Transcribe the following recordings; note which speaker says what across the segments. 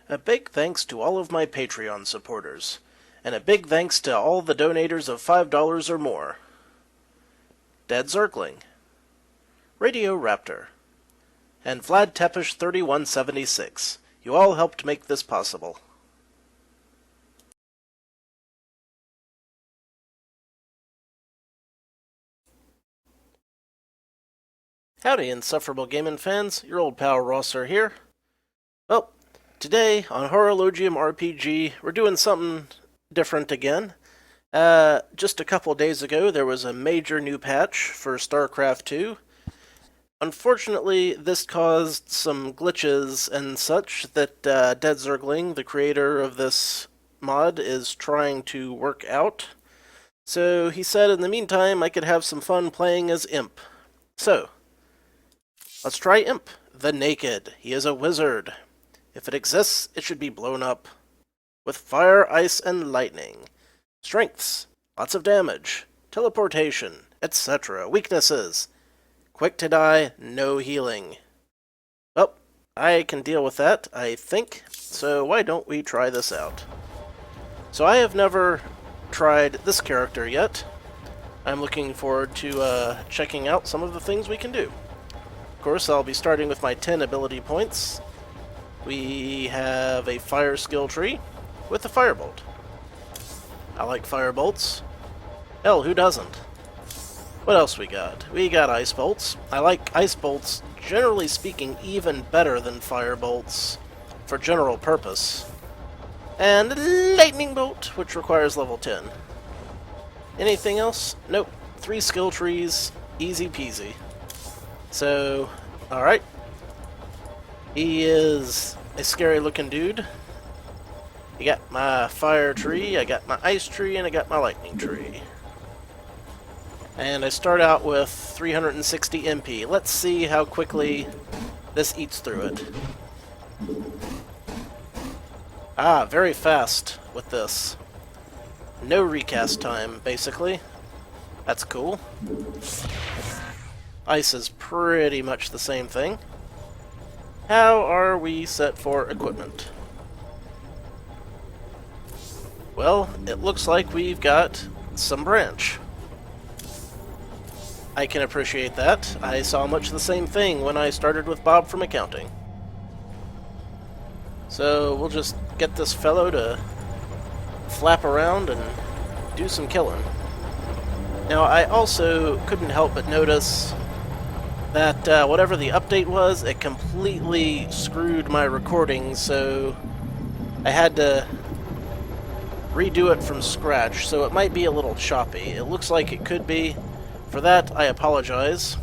Speaker 1: A big thanks to all of my Patreon supporters, and a big thanks to all the donators of $5 or more. DeadZergling, Radio Raptor, and Vlad Tepish 3176. You all helped make this possible. Howdy, insufferable gaming fans. Your old pal Rosser here. Well, today on Horologium RPG, we're doing something different again. Just a couple days ago, there was a major new patch for Starcraft II. Unfortunately, this caused some glitches and such that DeadZergling, the creator of this mod, is trying to work out. So he said in the meantime I could have some fun playing as Imp. So, let's try Imp the Naked. He is a wizard. If it exists, it should be blown up. With fire, ice, and lightning. Strengths, lots of damage, teleportation, etc. Weaknesses, quick to die, no healing. Well, I can deal with that, I think, so why don't we try this out? So I have never tried this character yet. I'm looking forward to checking out some of the things we can do. Of course, I'll be starting with my 10 ability points. We have a fire skill tree with a firebolt. I like firebolts. Hell, who doesn't? What else we got? We got ice bolts. I like ice bolts, generally speaking, even better than firebolts for general purpose. And lightning bolt, which requires level 10. Anything else? Nope. 3 skill trees, easy peasy. So, alright. He is a scary looking dude. I got my fire tree, I got my ice tree, and I got my lightning tree. And I start out with 360 MP. Let's see how quickly this eats through it. Ah, very fast with this. No recast time, basically. That's cool. Ice is pretty much the same thing. How are we set for equipment? Well, it looks like we've got some branch. I can appreciate that. I saw much the same thing when I started with Bob from accounting. So we'll just get this fellow to flap around and do some killing. Now, I also couldn't help but notice that whatever the update was, it completely screwed my recording, so I had to redo it from scratch, so it might be a little choppy. It looks like it could be. For that, I apologize.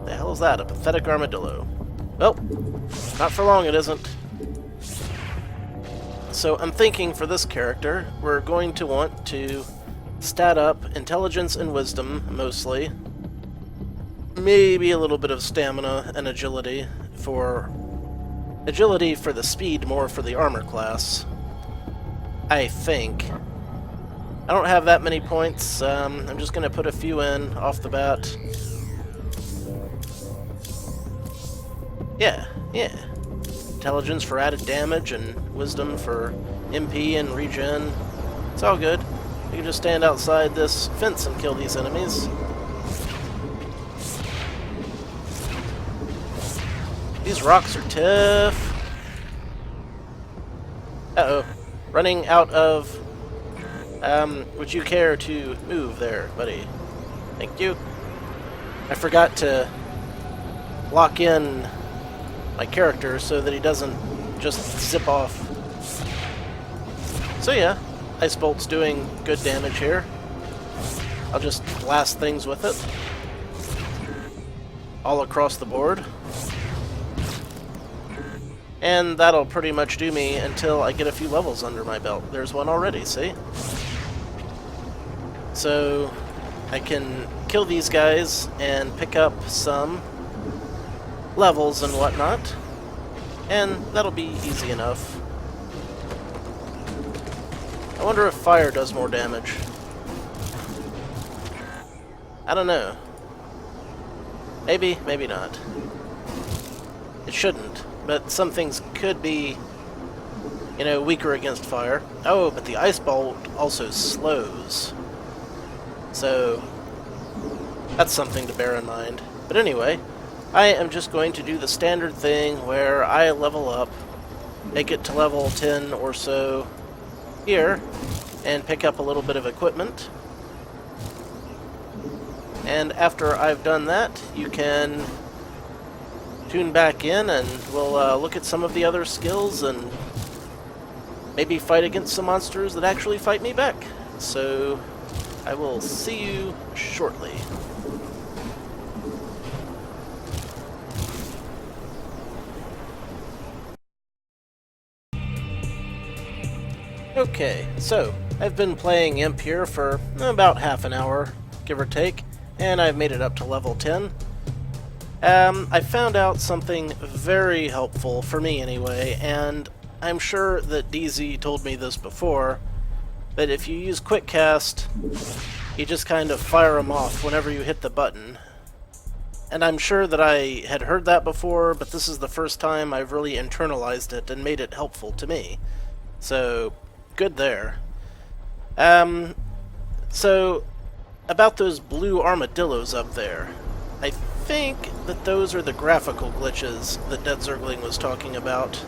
Speaker 1: The hell is that? A pathetic armadillo. Well, not for long it isn't. So I'm thinking for this character, we're going to want to stat up intelligence and wisdom, mostly. Maybe a little bit of stamina and agility for the speed, more for the armor class. I think. I don't have that many points. I'm just going to put a few in off the bat. Yeah. Intelligence for added damage and wisdom for MP and regen. It's all good. We can just stand outside this fence and kill these enemies. These rocks are tough. Uh-oh. Running out of... would you care to move there, buddy? Thank you. I forgot to lock in my character so that he doesn't just zip off. So yeah, Ice Bolt's doing good damage here. I'll just blast things with it. All across the board. And that'll pretty much do me until I get a few levels under my belt. There's one already, see? So I can kill these guys and pick up some levels and whatnot. And that'll be easy enough. I wonder if fire does more damage. I don't know. Maybe, maybe not. It shouldn't, but some things could be you know, weaker against fire. Oh, but the ice bolt also slows. So, that's something to bear in mind. But anyway, I am just going to do the standard thing where I level up, make it to level 10 or so here, and pick up a little bit of equipment. And after I've done that, you can tune back in and we'll look at some of the other skills and maybe fight against some monsters that actually fight me back. So I will see you shortly. Okay, so I've been playing Imp here for about half an hour, give or take, and I've made it up to level 10. I found out something very helpful, for me anyway, and I'm sure that DZ told me this before, but if you use Quick Cast, you just kind of fire them off whenever you hit the button. And I'm sure that I had heard that before, but this is the first time I've really internalized it and made it helpful to me. So, good there. So, about those blue armadillos up there. I think that those are the graphical glitches that DeadZergling was talking about,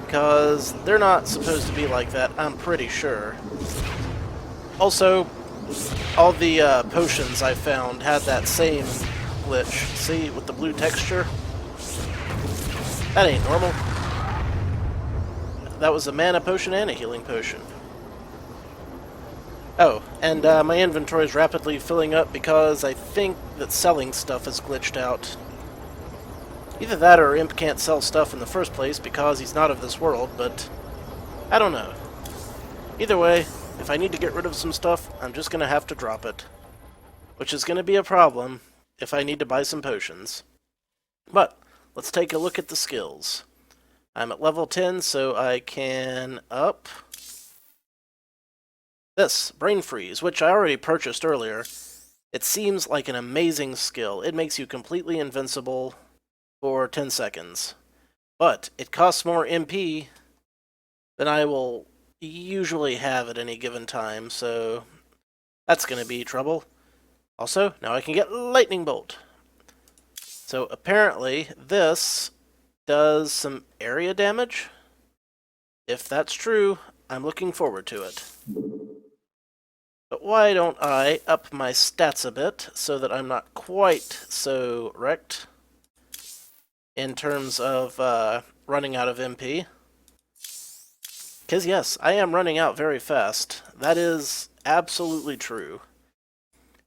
Speaker 1: because they're not supposed to be like that, I'm pretty sure. Also, all the potions I found had that same glitch. See, with the blue texture? That ain't normal. That was a mana potion and a healing potion. Oh, and my inventory is rapidly filling up because I think that selling stuff is glitched out. Either that or Imp can't sell stuff in the first place because he's not of this world, but I don't know. Either way, if I need to get rid of some stuff, I'm just going to have to drop it. Which is going to be a problem if I need to buy some potions. But, let's take a look at the skills. I'm at level 10, so I can up this, Brain Freeze, which I already purchased earlier. It seems like an amazing skill. It makes you completely invincible for 10 seconds. But it costs more MP than I will usually have at any given time, so that's going to be trouble. Also, now I can get Lightning Bolt. So apparently this does some area damage. If that's true, I'm looking forward to it. But why don't I up my stats a bit so that I'm not quite so wrecked in terms of running out of MP. Because yes, I am running out very fast. That is absolutely true.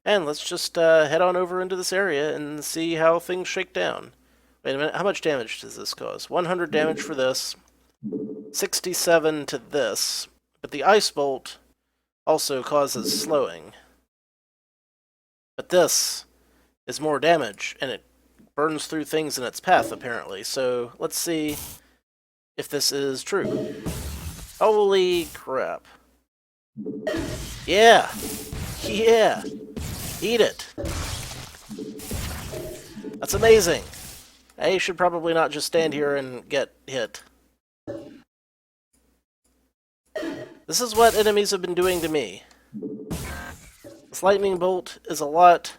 Speaker 1: And let's just head on over into this area and see how things shake down. Wait a minute, how much damage does this cause? 100 damage for this, 67 to this, but the Ice Bolt also causes slowing. But this is more damage, and it burns through things in its path, apparently. So let's see if this is true. Holy crap. Yeah! Yeah! Eat it! That's amazing! I should probably not just stand here and get hit. This is what enemies have been doing to me. This lightning bolt is a lot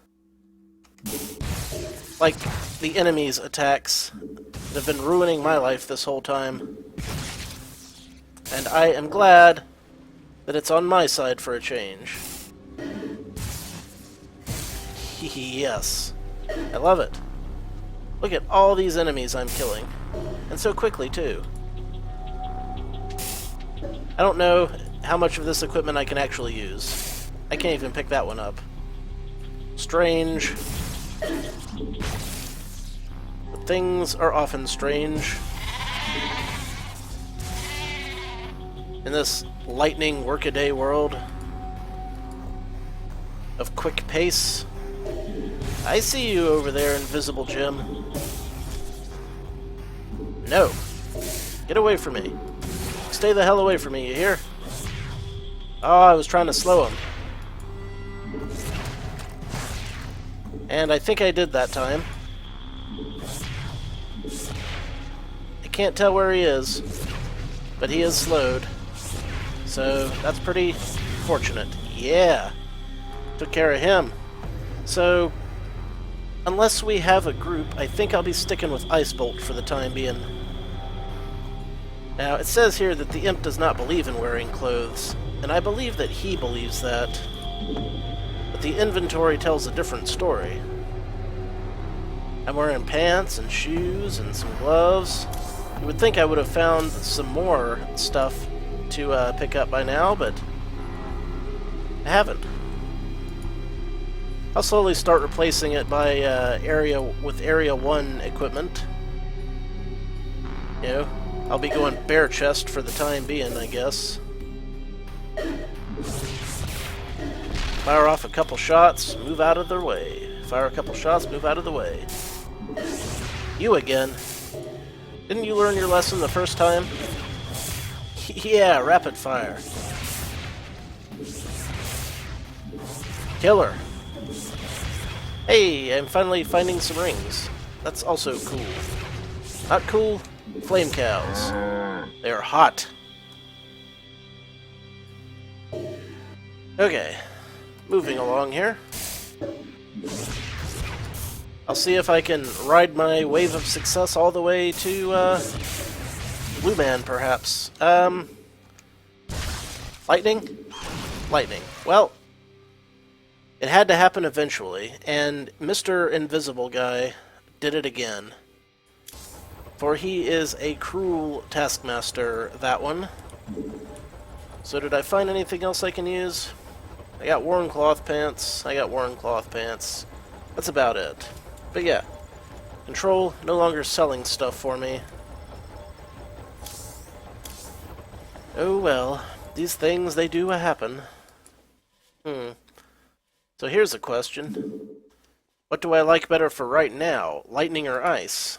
Speaker 1: like the enemy's attacks that have been ruining my life this whole time. And I am glad that it's on my side for a change. Yes. I love it. Look at all these enemies I'm killing. And so quickly, too. I don't know how much of this equipment I can actually use. I can't even pick that one up. Strange. But things are often strange. In this lightning workaday world of quick pace. I see you over there, Invisible Jim. No. Get away from me. Stay the hell away from me, you hear? Oh, I was trying to slow him. And I think I did that time. I can't tell where he is. but he is slowed. So that's pretty fortunate. Yeah! Took care of him. So, unless we have a group, I think I'll be sticking with Ice Bolt for the time being. Now, it says here that the Imp does not believe in wearing clothes, and I believe that he believes that. But the inventory tells a different story. I'm wearing pants and shoes and some gloves. You would think I would have found some more stuff to pick up by now, but I haven't. I'll slowly start replacing it by Area 1 equipment. You know, I'll be going bare chest for the time being, I guess. Fire off a couple shots, move out of their way. Fire a couple shots, move out of the way. You again. Didn't you learn your lesson the first time? Yeah, rapid fire. Killer. Hey, I'm finally finding some rings. That's also cool. Not cool? Flame cows. They are hot. Okay. Moving along here. I'll see if I can ride my wave of success all the way to, Blue Man, perhaps. Lightning? Lightning. Well, it had to happen eventually, and Mr. Invisible Guy did it again. For he is a cruel taskmaster, that one. So did I find anything else I can use? I got worn cloth pants. That's about it. But yeah, Control no longer selling stuff for me. Oh well, these things, they do happen. So here's a question. What do I like better for right now, lightning or ice?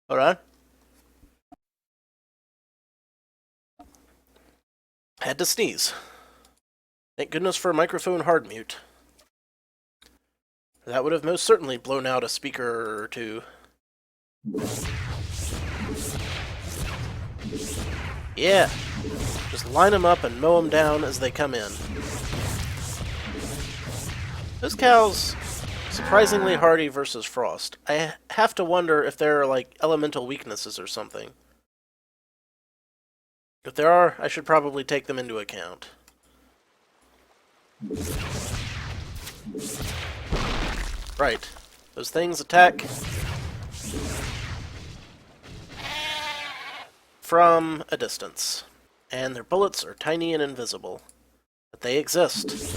Speaker 1: Hold on. Had to sneeze. Thank goodness for microphone hard mute. That would have most certainly blown out a speaker or two. Yeah. Just line them up and mow them down as they come in. Those cows, surprisingly hardy versus frost. I have to wonder if there are, like, elemental weaknesses or something. If there are, I should probably take them into account. Right. Those things attack from a distance. And their bullets are tiny and invisible. But they exist.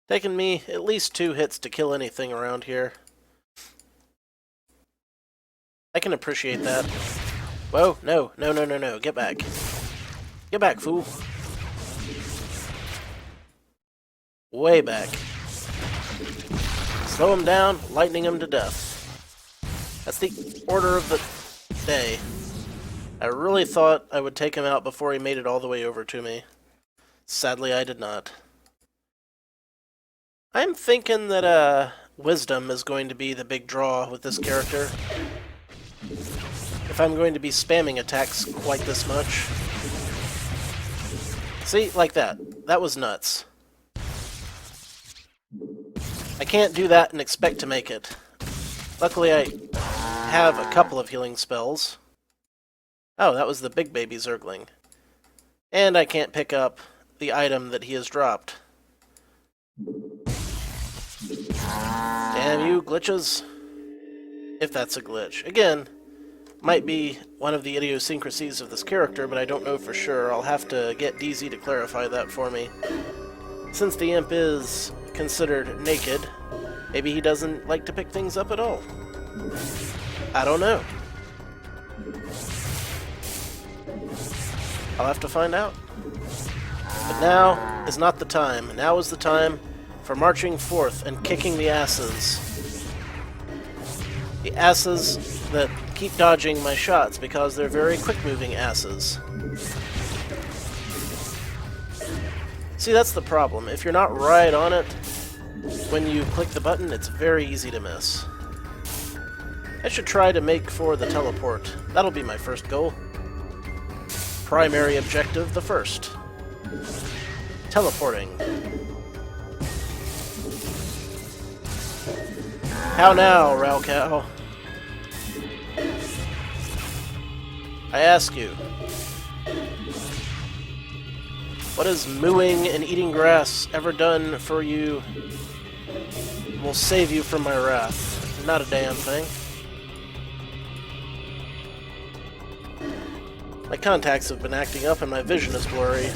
Speaker 1: Taken me at least 2 hits to kill anything around here. I can appreciate that. Whoa, no, get back. Get back, fool. Way back. Slow him down, lightning him to death. That's the order of the day. I really thought I would take him out before he made it all the way over to me. Sadly, I did not. I'm thinking that, Wisdom is going to be the big draw with this character. If I'm going to be spamming attacks quite this much. See? Like that. That was nuts. I can't do that and expect to make it. Luckily, I have a couple of healing spells. Oh, that was the big baby Zergling. And I can't pick up the item that he has dropped. Damn you, glitches. If that's a glitch. Again, might be one of the idiosyncrasies of this character, but I don't know for sure. I'll have to get DZ to clarify that for me. Since the Imp is considered naked, maybe he doesn't like to pick things up at all. I don't know. I'll have to find out. But now is not the time. Now is the time for marching forth and kicking the asses. The asses that keep dodging my shots because they're very quick-moving asses. See, that's the problem. If you're not right on it, when you click the button, it's very easy to miss. I should try to make for the teleport. That'll be my first goal. Primary objective, the first. Teleporting. How now, Ralcow? I ask you. What has mooing and eating grass ever done for you? Will save you from my wrath. Not a damn thing. My contacts have been acting up and my vision is blurry.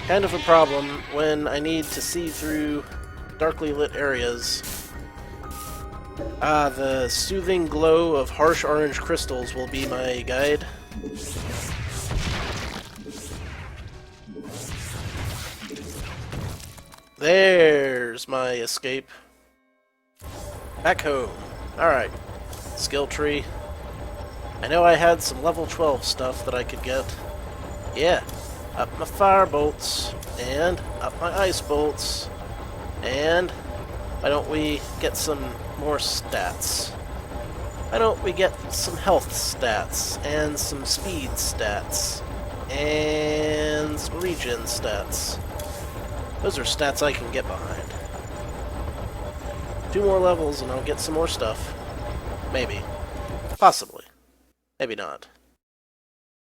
Speaker 1: Kind of a problem when I need to see through darkly lit areas. The soothing glow of harsh orange crystals will be my guide. There's my escape. Back home. Alright. Skill tree. I know I had some level 12 stuff that I could get. Yeah. Up my fire bolts. And up my ice bolts. And why don't we get some more stats? Why don't we get some health stats? And some speed stats? And some regen stats? Those are stats I can get behind. 2 more levels and I'll get some more stuff. Maybe. Possibly. Maybe not.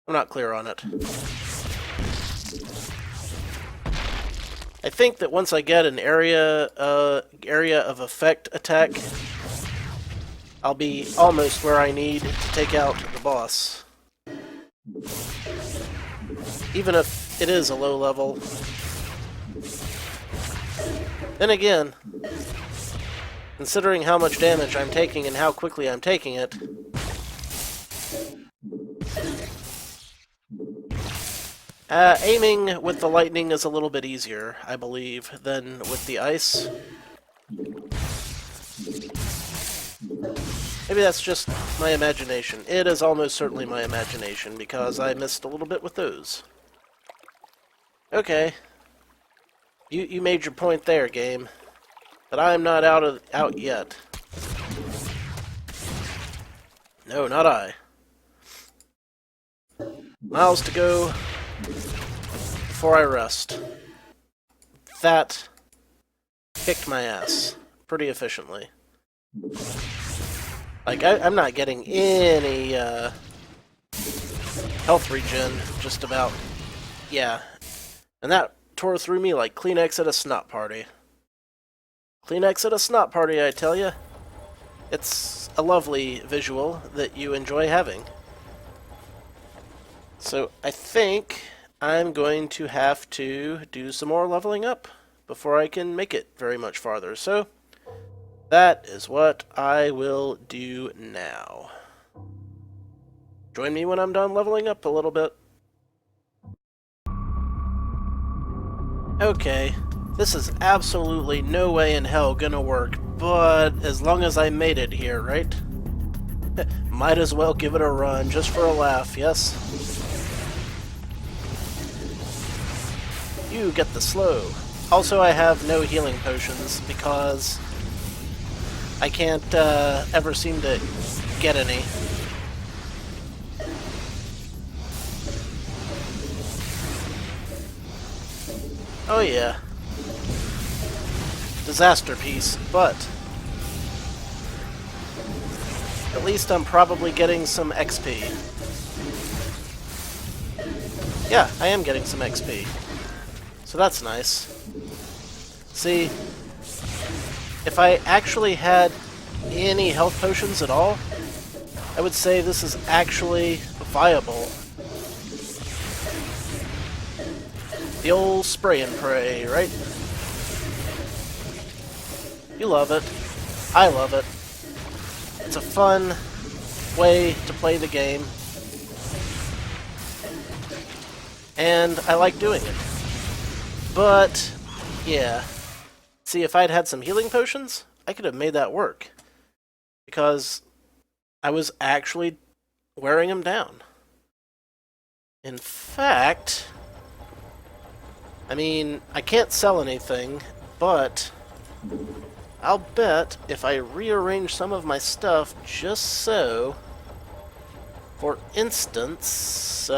Speaker 1: I'm not clear on it. I think that once I get an area of effect attack, I'll be almost where I need to take out the boss. Even if it is a low level. Then again, considering how much damage I'm taking and how quickly I'm taking it, aiming with the lightning is a little bit easier, I believe, than with the ice. Maybe that's just my imagination. It is almost certainly my imagination, because I missed a little bit with those. Okay. You made your point there, game. But I am not out yet. No, not I. Miles to go before I rest. That kicked my ass pretty efficiently. Like, I'm not getting any health regen, just about. Yeah. And that tore through me like Kleenex at a snot party. Kleenex at a snot party, I tell ya. It's a lovely visual that you enjoy having. So I think I'm going to have to do some more leveling up before I can make it very much farther. So that is what I will do now. Join me when I'm done leveling up a little bit. Okay, this is absolutely no way in hell gonna work, but as long as I made it here, right? Might as well give it a run, just for a laugh, yes? You get the slow. Also, I have no healing potions, because I can't ever seem to get any. Oh yeah. Disaster piece, but at least I'm probably getting some XP. Yeah, I am getting some XP. So that's nice. See, if I actually had any health potions at all, I would say this is actually viable. The old spray and pray, right? You love it. I love it. It's a fun way to play the game. And I like doing it. But, yeah. See, if I'd had some healing potions, I could have made that work. Because I was actually wearing them down. In fact, I mean, I can't sell anything, but I'll bet if I rearrange some of my stuff just so, for instance,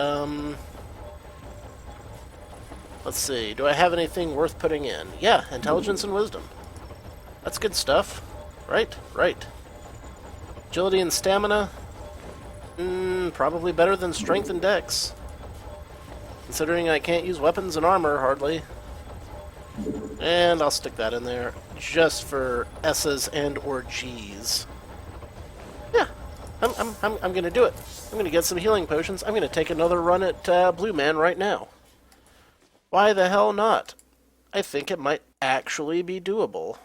Speaker 1: let's see, do I have anything worth putting in? Yeah, intelligence and wisdom. That's good stuff. Right? Right. Agility and stamina? Probably better than strength and dex. Considering I can't use weapons and armor, hardly. And I'll stick that in there, just for S's and or G's. Yeah, I'm gonna do it. I'm gonna get some healing potions. I'm gonna take another run at Blue Man right now. Why the hell not? I think it might actually be doable.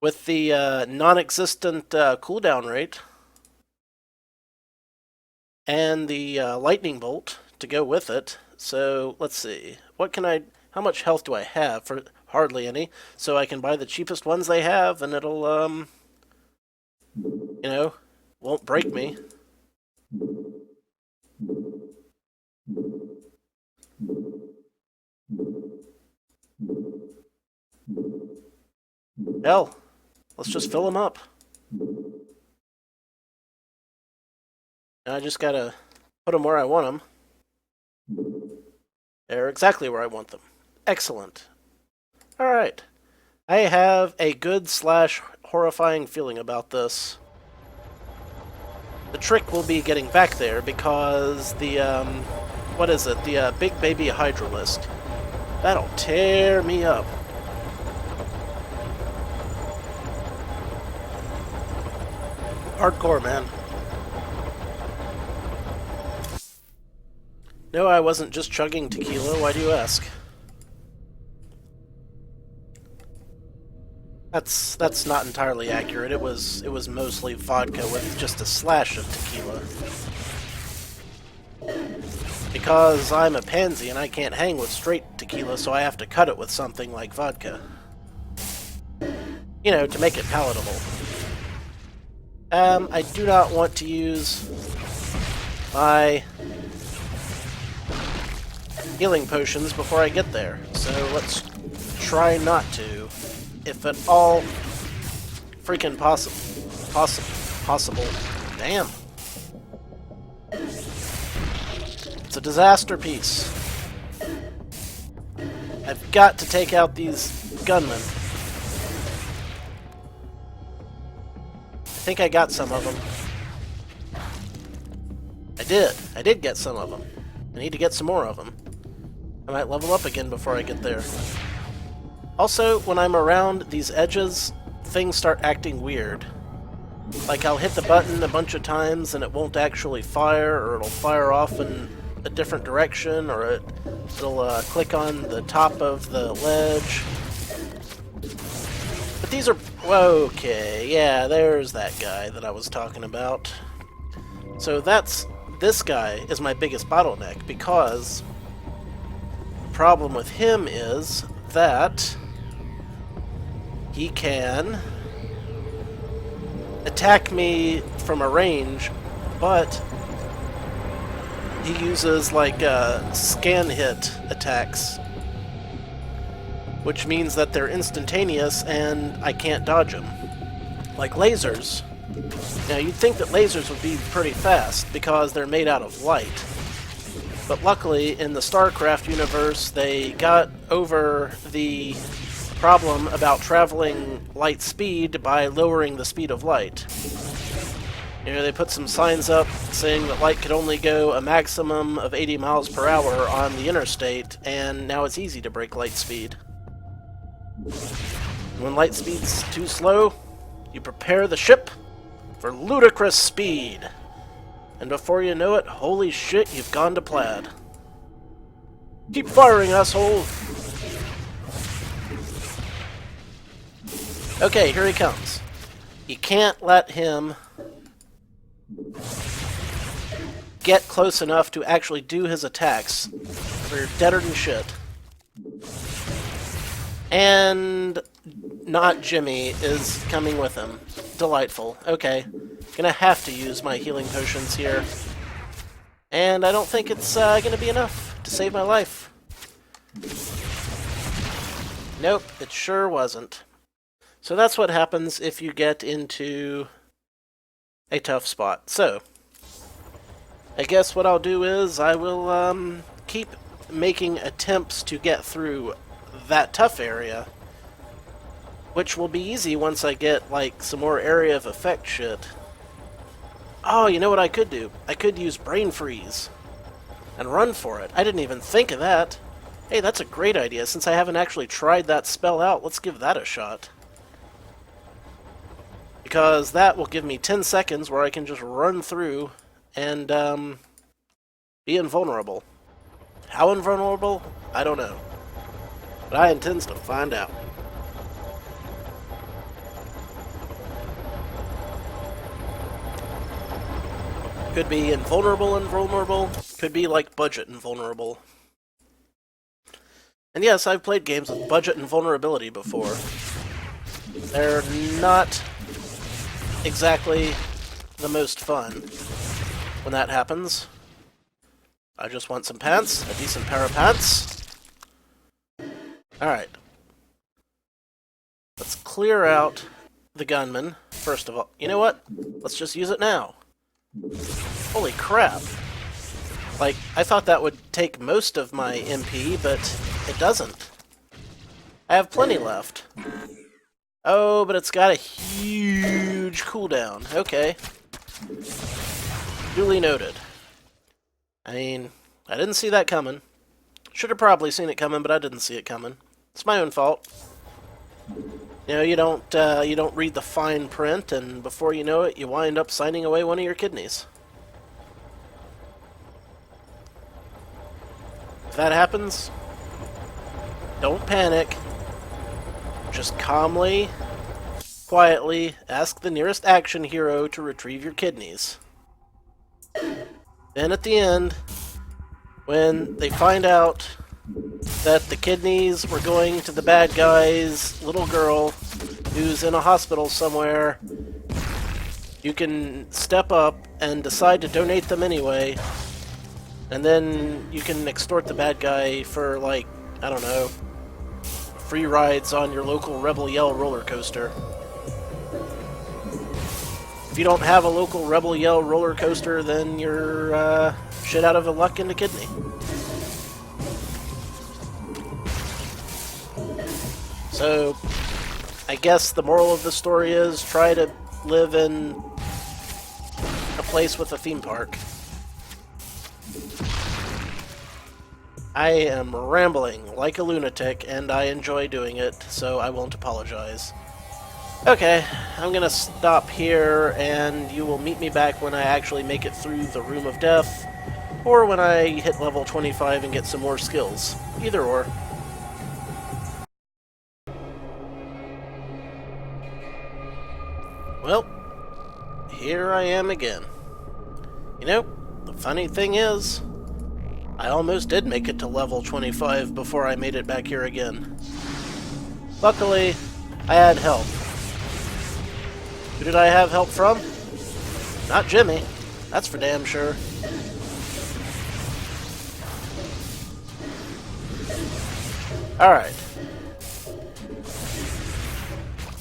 Speaker 1: With the non-existent cooldown rate and the lightning bolt to go with it. So let's see. How much health do I have? For hardly any. So I can buy the cheapest ones they have, and it'll won't break me. Hell, let's just fill them up. Now I just gotta put them where I want them. They're exactly where I want them. Excellent. Alright. I have a good / horrifying feeling about this. The trick will be getting back there because the, what is it? The Big Baby Hydralist. That'll tear me up. Hardcore, man. No, I wasn't just chugging tequila. Why do you ask? That's not entirely accurate. It was mostly vodka with just a slash of tequila. Because I'm a pansy and I can't hang with straight tequila, so I have to cut it with something like vodka. You know, to make it palatable. I do not want to use my healing potions before I get there, so let's try not to, if at all freaking possible. Damn. It's a disaster piece. I've got to take out these gunmen. I think I got some of them. I did get some of them. I need to get some more of them. I might level up again before I get there. Also, when I'm around these edges, things start acting weird. Like, I'll hit the button a bunch of times and it won't actually fire, or it'll fire off in a different direction, or it'll click on the top of the ledge. But these are... okay, yeah, there's that guy that I was talking about. So this guy is my biggest bottleneck, because the problem with him is that he can attack me from a range, but he uses like scan hit attacks, which means that they're instantaneous and I can't dodge them. Like lasers. Now you'd think that lasers would be pretty fast because they're made out of light. But luckily in the Starcraft universe they got over the problem about traveling light speed by lowering the speed of light. You know, they put some signs up saying that light could only go a maximum of 80 miles per hour on the interstate, and now it's easy to break light speed. When light speed's too slow, you prepare the ship for ludicrous speed. And before you know it, holy shit, you've gone to plaid. Keep firing, asshole! Okay, here he comes. You can't let him get close enough to actually do his attacks, or you're deader than shit. And not Jimmy is coming with him. Delightful. Okay. Gonna have to use my healing potions here. And I don't think it's gonna be enough to save my life. Nope, it sure wasn't. So that's what happens if you get into a tough spot. So, I guess what I'll do is I will keep making attempts to get through that tough area, which will be easy once I get, like, some more area of effect shit. Oh, you know what I could do? I could use Brain Freeze and run for it. I didn't even think of that. Hey, that's a great idea. Since I haven't actually tried that spell out, let's give that a shot. Because that will give me 10 seconds where I can just run through and be invulnerable. How invulnerable? I don't know. But I intend to find out. Could be invulnerable, could be like budget invulnerable. And yes, I've played games with budget and vulnerability before. They're not exactly the most fun when that happens. I just want some pants, a decent pair of pants. Alright. Let's clear out the gunman, first of all. You know what? Let's just use it now. Holy crap. Like, I thought that would take most of my MP, but it doesn't. I have plenty left. Oh, but it's got a huge cooldown. Okay. Duly noted. I mean, I didn't see that coming. Should have probably seen it coming, but I didn't see it coming. It's my own fault. You know, you don't read the fine print, and before you know it, you wind up signing away one of your kidneys. If that happens, don't panic. Just calmly, quietly ask the nearest action hero to retrieve your kidneys. Then at the end, when they find out that the kidneys were going to the bad guy's little girl who's in a hospital somewhere, you can step up and decide to donate them anyway, and then you can extort the bad guy for, like, I don't know, free rides on your local Rebel Yell roller coaster. If you don't have a local Rebel Yell roller coaster, then you're shit out of a luck in the kidney. So, I guess the moral of the story is try to live in a place with a theme park. I am rambling like a lunatic, and I enjoy doing it, so I won't apologize. Okay, I'm gonna stop here, and you will meet me back when I actually make it through the Room of Death, or when I hit level 25 and get some more skills. Either or. Well, here I am again. You know, the funny thing is, I almost did make it to level 25 before I made it back here again. Luckily, I had help. Who did I have help from? Not Jimmy. That's for damn sure. Alright.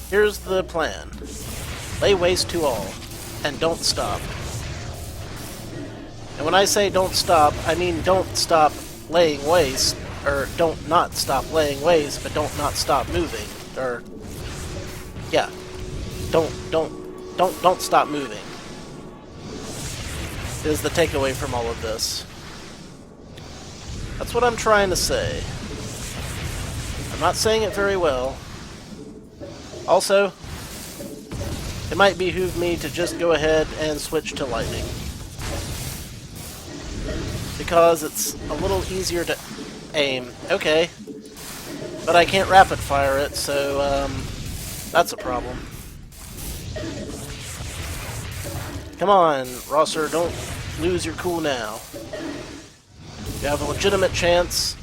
Speaker 1: Here's the plan. Lay waste to all, and don't stop. And when I say don't stop, I mean don't stop laying waste, or don't not stop laying waste, but don't not stop moving, or yeah, don't stop moving. Is the takeaway from all of this. That's what I'm trying to say. I'm not saying it very well. Also, it might behoove me to just go ahead and switch to lightning. Because it's a little easier to aim. Okay. But I can't rapid fire it, so that's a problem. Come on, Rosser, don't lose your cool now. You have a legitimate chance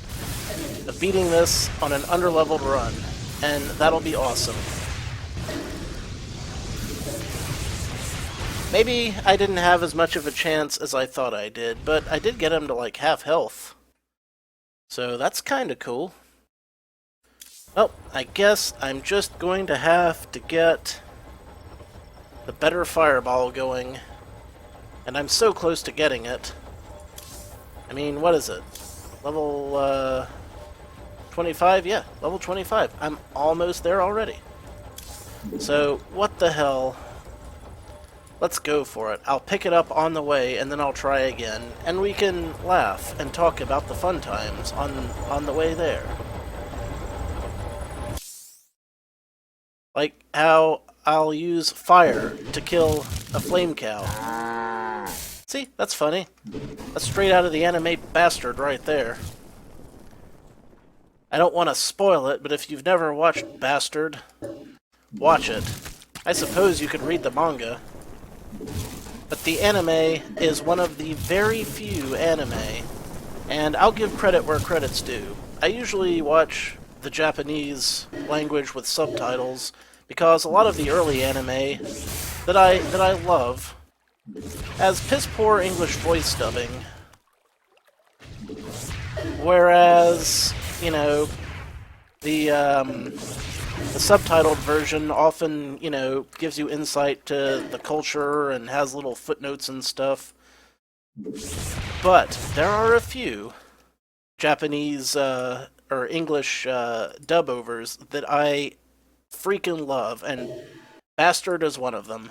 Speaker 1: of beating this on an underleveled run, and that'll be awesome. Maybe I didn't have as much of a chance as I thought I did, but I did get him to like half health. So that's kinda cool. Well, I guess I'm just going to have to get the better fireball going. And I'm so close to getting it. I mean, what is it? Level, 25? Yeah, level 25. I'm almost there already. So, what the hell? Let's go for it. I'll pick it up on the way, and then I'll try again. And we can laugh and talk about the fun times on the way there. Like how I'll use fire to kill a flame cow. See? That's funny. That's straight out of the anime Bastard right there. I don't want to spoil it, but if you've never watched Bastard, watch it. I suppose you could read the manga. But the anime is one of the very few anime, and I'll give credit where credit's due. I usually watch the Japanese language with subtitles because a lot of the early anime that I love has piss poor English voice dubbing. Whereas, you know, the subtitled version often, you know, gives you insight to the culture and has little footnotes and stuff. But there are a few Japanese or English dub-overs that I freaking love, and Bastard is one of them.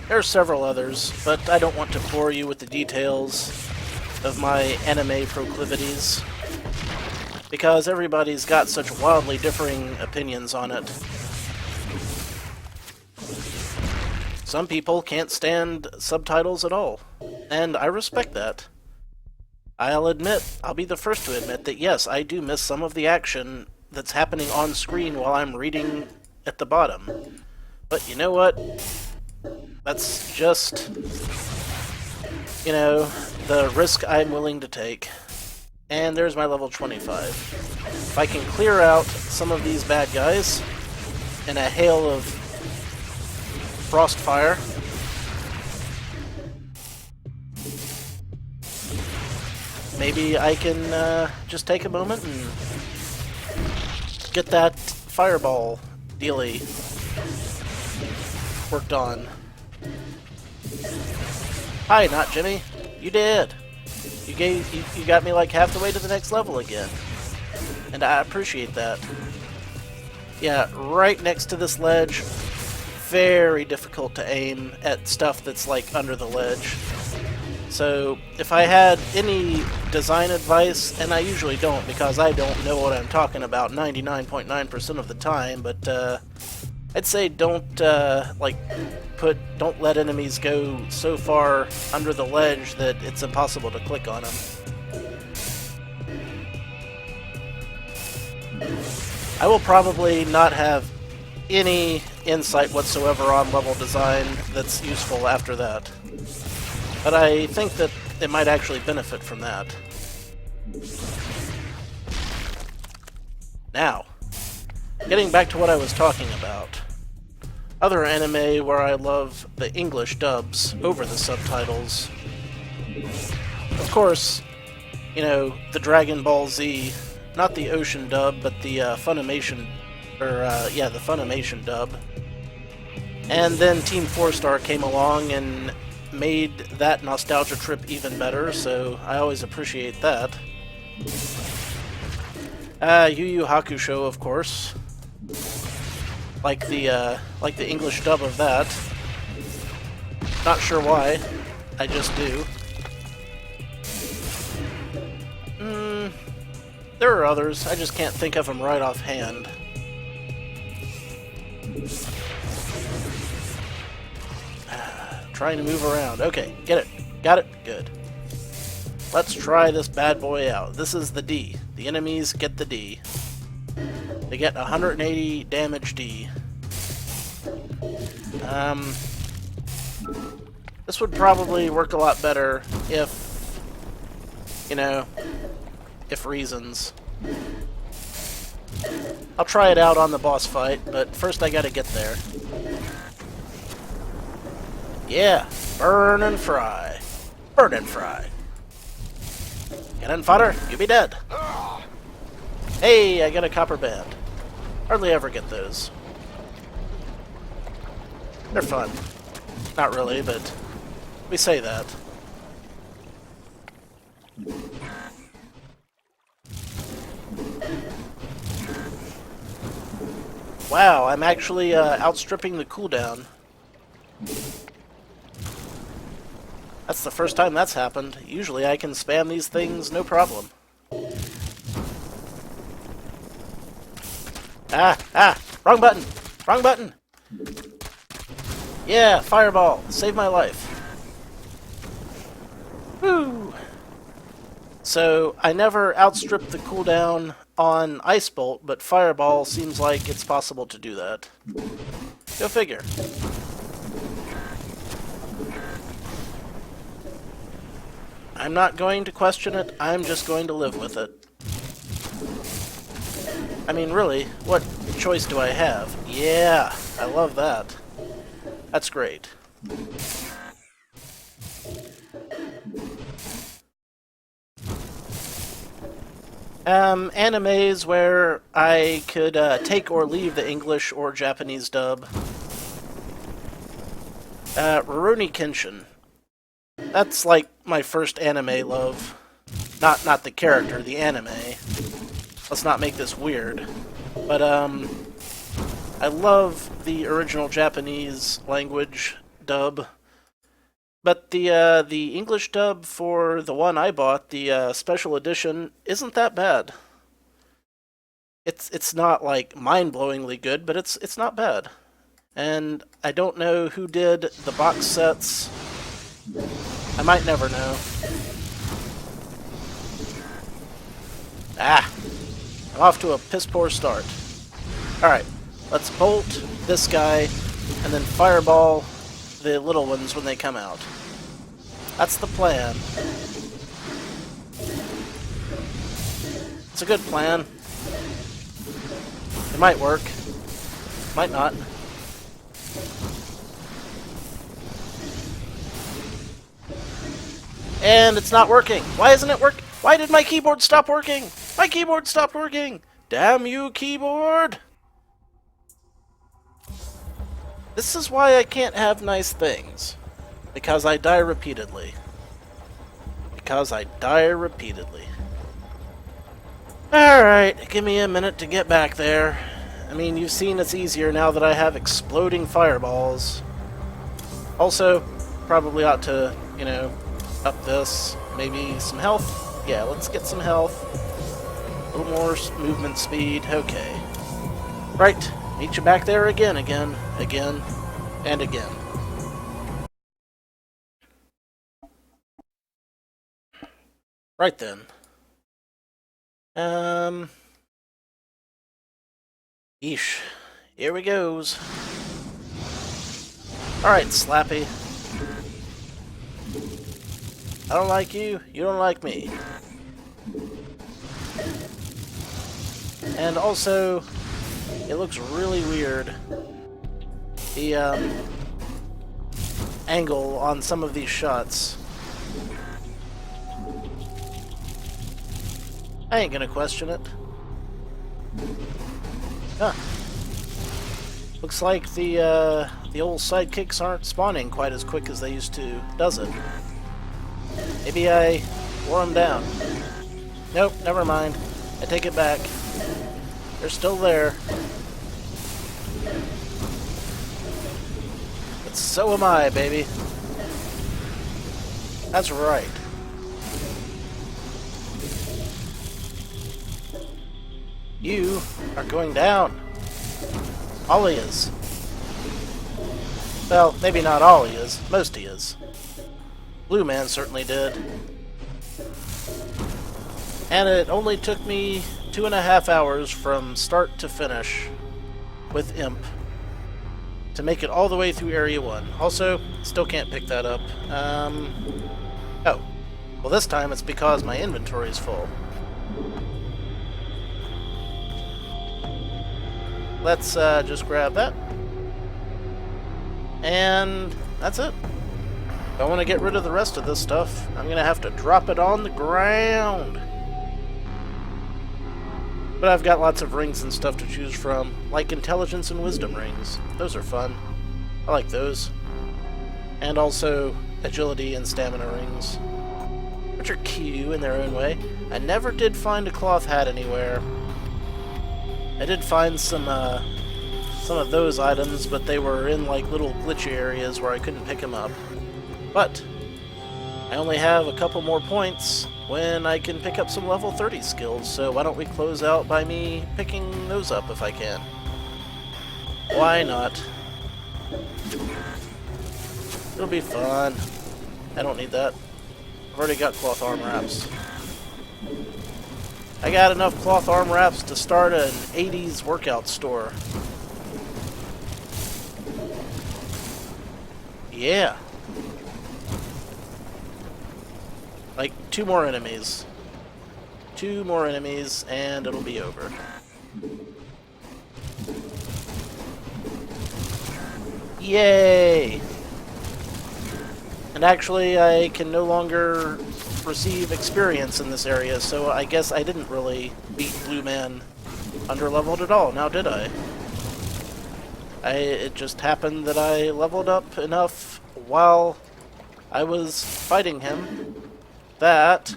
Speaker 1: There are several others, but I don't want to bore you with the details of my anime proclivities, because everybody's got such wildly differing opinions on it. Some people can't stand subtitles at all, and I respect that. I'll be the first to admit that yes, I do miss some of the action that's happening on screen while I'm reading at the bottom. But you know what? That's just, you know, the risk I'm willing to take. And there's my level 25. If I can clear out some of these bad guys in a hail of frost fire, maybe I can just take a moment and get that fireball dealie worked on. Hi, not Jimmy. You did. You got me like half the way to the next level again. And I appreciate that. Yeah, right next to this ledge. Very difficult to aim at stuff that's like under the ledge. So if I had any design advice, and I usually don't because I don't know what I'm talking about 99.9% of the time, but I'd say don't don't let enemies go so far under the ledge that it's impossible to click on them. I will probably not have any insight whatsoever on level design that's useful after that. But I think that it might actually benefit from that. Now, getting back to what I was talking about. Other anime where I love the English dubs over the subtitles. Of course, you know, the Dragon Ball Z, not the Ocean dub, but the Funimation, the Funimation dub. And then Team 4-Star came along and made that nostalgia trip even better, so I always appreciate that. Yu Yu Hakusho, of course. Like the English dub of that. Not sure why. I just do. There are others. I just can't think of them right offhand. Trying to move around. Okay, get it. Got it? Good. Let's try this bad boy out. This is the D. The enemies get the D. They get 180 damage D. This would probably work a lot better if, you know, if reasons. I'll try it out on the boss fight, but first I gotta get there. Yeah, burn and fry. Burn and fry. Cannon fodder, you be dead. Hey, I got a copper band. Hardly ever get those. They're fun. Not really, but we say that. Wow, I'm actually outstripping the cooldown. That's the first time that's happened. Usually I can spam these things no problem. Wrong button! Wrong button! Yeah, fireball! Save my life. Woo! So, I never outstripped the cooldown on Ice Bolt, but Fireball seems like it's possible to do that. Go figure. I'm not going to question it, I'm just going to live with it. I mean, really, what choice do I have? Yeah, I love that. That's great. Animes where I could take or leave the English or Japanese dub. Rurouni Kenshin. That's like my first anime love. Not the character, the anime. Let's not make this weird. But, I love the original Japanese language dub. But the English dub for the one I bought, the special edition, isn't that bad. It's not like mind-blowingly good, but it's not bad. And I don't know who did the box sets. I might never know. I'm off to a piss-poor start. Alright, let's bolt this guy, and then fireball the little ones when they come out. That's the plan. It's a good plan. It might work. Might not. And it's not working. Why isn't it working? Why did my keyboard stop working? My keyboard stopped working! Damn you, keyboard! This is why I can't have nice things. Because I die repeatedly. Because I die repeatedly. Alright, give me a minute to get back there. I mean, you've seen it's easier now that I have exploding fireballs. Also, probably ought to, you know, up this. Maybe some health. Yeah, let's get some health. A little more movement speed. Okay. Right. Meet you back there again, and again. Right then. Yeesh. Here we goes. Alright, Slappy. I don't like you, you don't like me. And also, it looks really weird. The angle on some of these shots. I ain't gonna question it. Huh. Looks like the old sidekicks aren't spawning quite as quick as they used to, does it? Maybe I wore them down. Nope, never mind. I take it back. They're still there. But so am I, baby. That's right. You are going down. All he is. Well, maybe not all he is. Most he is. Blue Man certainly did. And it only took me 2.5 hours from start to finish with Imp to make it all the way through Area 1. Also, still can't pick that up. Oh. Well, this time it's because my inventory is full. Let's just grab that. And that's it. If I want to get rid of the rest of this stuff, I'm going to have to drop it on the ground. But I've got lots of rings and stuff to choose from, like intelligence and wisdom rings. Those are fun. I like those. And also agility and stamina rings, which are cute in their own way. I never did find a cloth hat anywhere. I did find some of those items, but they were in like little glitchy areas where I couldn't pick them up. But I only have a couple more points when I can pick up some level 30 skills, so why don't we close out by me picking those up if I can? Why not? It'll be fun. I don't need that. I've already got cloth arm wraps. I got enough cloth arm wraps to start an 80s workout store. Yeah. Like, 2 more enemies. 2 more enemies, and it'll be over. Yay! And actually, I can no longer receive experience in this area, so I guess I didn't really beat Blue Man underleveled at all, now did I? It just happened that I leveled up enough while I was fighting him that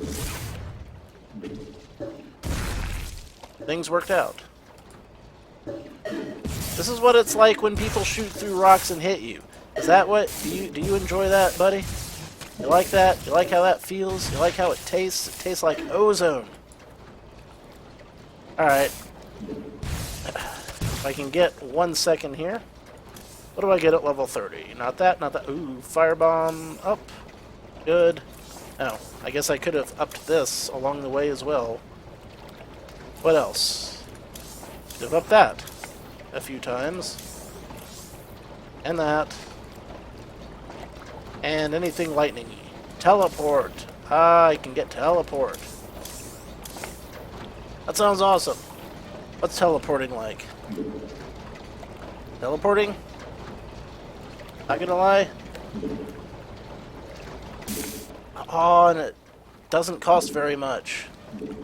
Speaker 1: things worked out. This is what it's like when people shoot through rocks and hit you. Is that what, do you enjoy that, buddy? You like that? You like how that feels? You like how it tastes? It tastes like ozone. Alright. If I can get 1 second here. What do I get at level 30? Not that, not that. Ooh, firebomb up. Good. Oh, I guess I could have upped this along the way as well. What else? Could have upped that a few times. And that. And anything lightning-y. Teleport. Ah, I can get teleport. That sounds awesome. What's teleporting like? Teleporting? Not gonna lie. Oh, and it doesn't cost very much.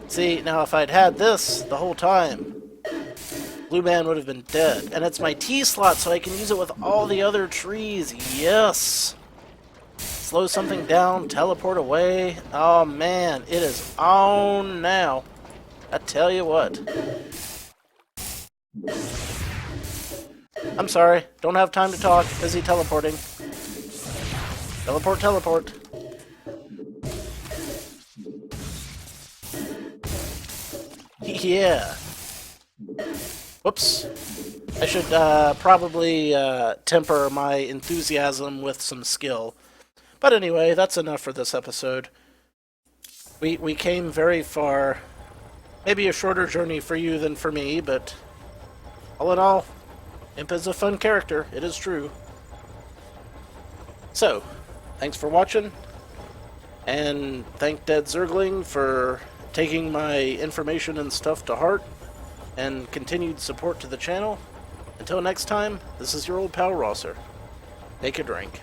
Speaker 1: See, now if I'd had this the whole time, Blue Man would have been dead. And it's my T slot, so I can use it with all the other trees. Yes! Slow something down, teleport away. Oh man, it is on now. I tell you what. I'm sorry, don't have time to talk. Busy teleporting. Teleport, teleport. Yeah. Whoops. I should probably temper my enthusiasm with some skill. But anyway, that's enough for this episode. We came very far. Maybe a shorter journey for you than for me, but all in all, Imp is a fun character, it is true. So, thanks for watching, and thank DeadZergling for taking my information and stuff to heart, and continued support to the channel. Until next time, this is your old pal Rosser. Take a drink.